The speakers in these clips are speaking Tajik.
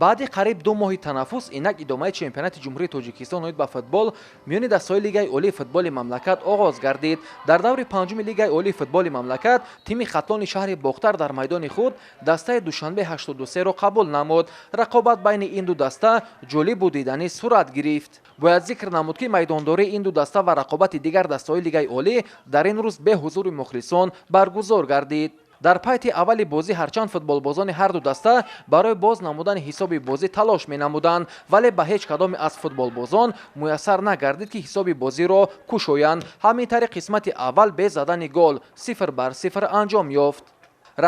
баъди қариб 2 моҳи танаффус инак идомаи чемпионати ҷумҳурии Тоҷикистон оид ба футбол миёни дастаҳои лигаи олии футболи мамлакат оғоз гардид. Дар даври панҷуми лигаи олии футболи мамлакат тими хатлони шаҳри Бохтар дар майдони худ дастаи Душанбе 83-ро қабул намуд. Рақобат байни ин ду даста ҷолибу диданӣ сурат гирифт. бояд зикр намуд ки майдондории ин ду даста ва рақобати дигар дастаҳои лигаи олӣ дар ин рӯз бе ҳузури мухлисон баргузор гардид. дар пайти аввали бозӣ ҳарчанд футболбозони ҳарду даста барои боз намудани ҳисоби бозӣ талош менамуданд, вале ба ҳеҷ кадоме аз футболбозон муяссар нагардид ки ҳисоби бозиро кушоянд. ҳамин тариқ қисмати аввал бе задани гол 0-0 анҷом ёфт.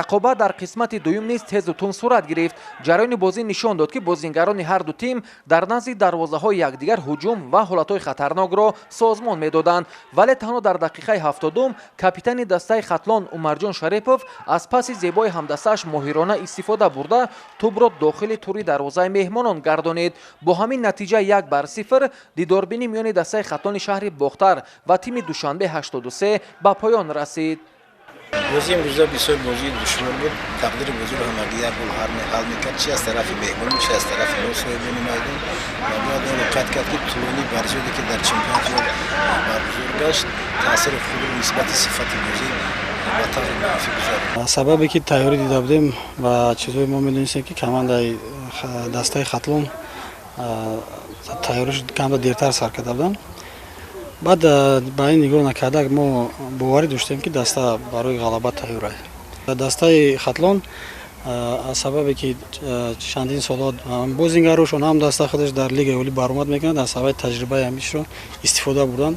рақобат дар қисмати дуюм низ тезу тун сурат гирифт. ҷараёни бозӣ нишон дод ки бозингарони ҳарду тим дар назди дарвозаҳои якдигар ҳуҷум ва ҳолатҳои хатарнокро созмон медоданд, вале танҳо дар дақиқаи 70 капитани дастаи хатлон Умарҷон Шарипов аз паси зебои ҳамдастааш моҳирона истифода бурда тӯбро дохили тури дарвозаи меҳмонон гардонид. бо ҳамин натиҷа 1-0 дидорбинӣ миёни дастаи хатлони шаҳри Бохтар ва тими Душанбе 83 ба поён расид. بازی امروزه بسیار بازی دشوار بود. تقدیر بازی رو همگی یک گل حل میکرد، چه از طرف مهمون چه از طرف صاحبان میدان. و بعد دقت کرد که طولانی بازی که در چمپیونات برگزار گشت تاثیر خوبی نسبت صفت بازی با طور منفی گذاشت. سببی که تیاری دیده بودیم و چیزهای ما میدونستیم که کماندای دسته خطلون تیاریش کم دیرتر سر کرده بودن. بعد با این نگاه نکرده ما باوری داشتیم که دسته برای غلبه تیار است. دسته خطلون از سببی که چندین سالات بازیگراشون هم دسته خودش در لیگ اولی برآمد میکنند، از سبب تجربه همیشون استفاده بردن.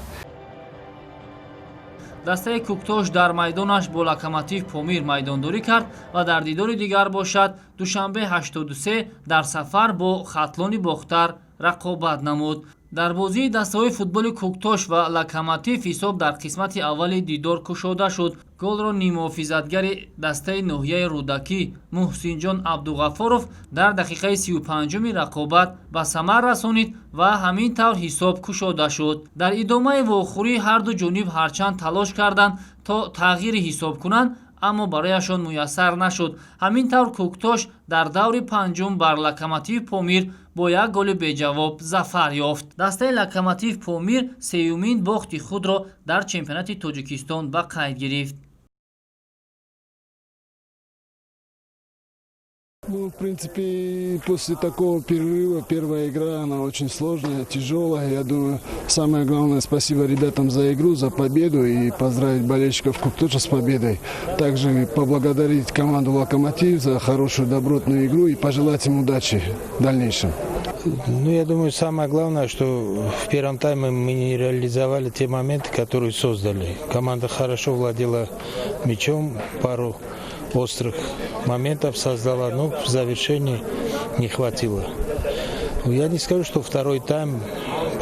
دسته کوکتوش در میدانش با لوکوموتیو پامیر میدانداری کرد و در دیدار دیگر باشد دوشنبه 83 در سفر با خطلون بختر رقابت نمود. در بازی دسته‌های فوتبال کوکتوش و لوکوموتیو حساب در قسمت اول دیدار کشوده شد. گل را نیمه‌حافظه‌گر دسته ناحیه رودکی محسن جان عبدالغفارов در دقیقه 35 رقابت به ثمر رسانید و همین طور حساب کشوده شد. در ادامه واخوری هر دو جانب هرچند تلاش کردند تا تغییر حساب کنند، اما برایشان میسر نشد. همین طور کوکتوش در دور پنجم بر لوکوموتیو پامیر با یک گل بی‌جواب ظفر یافت. دسته لوکوموتیو پامیر سومین باخت خود را در چمپیونات تاجیکستان به قید گرفت. Ну, в принципе, после такого перерыва первая игра, она очень сложная, тяжелая. Я думаю, самое главное, спасибо ребятам за игру, за победу и поздравить болельщиков Куктоша с победой. Также поблагодарить команду «Локомотив» за хорошую добротную игру и пожелать им удачи в дальнейшем. Ну, я думаю, самое главное, что в первом тайме мы не реализовали те моменты, которые создали. Команда хорошо владела мячом, пару острых моментов создала, но в завершении не хватило. Я не скажу, что второй тайм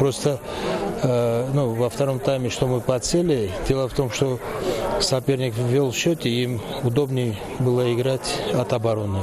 просто, во втором тайме, что мы подсели. Дело в том, что соперник ввел в счете, им удобнее было играть от обороны.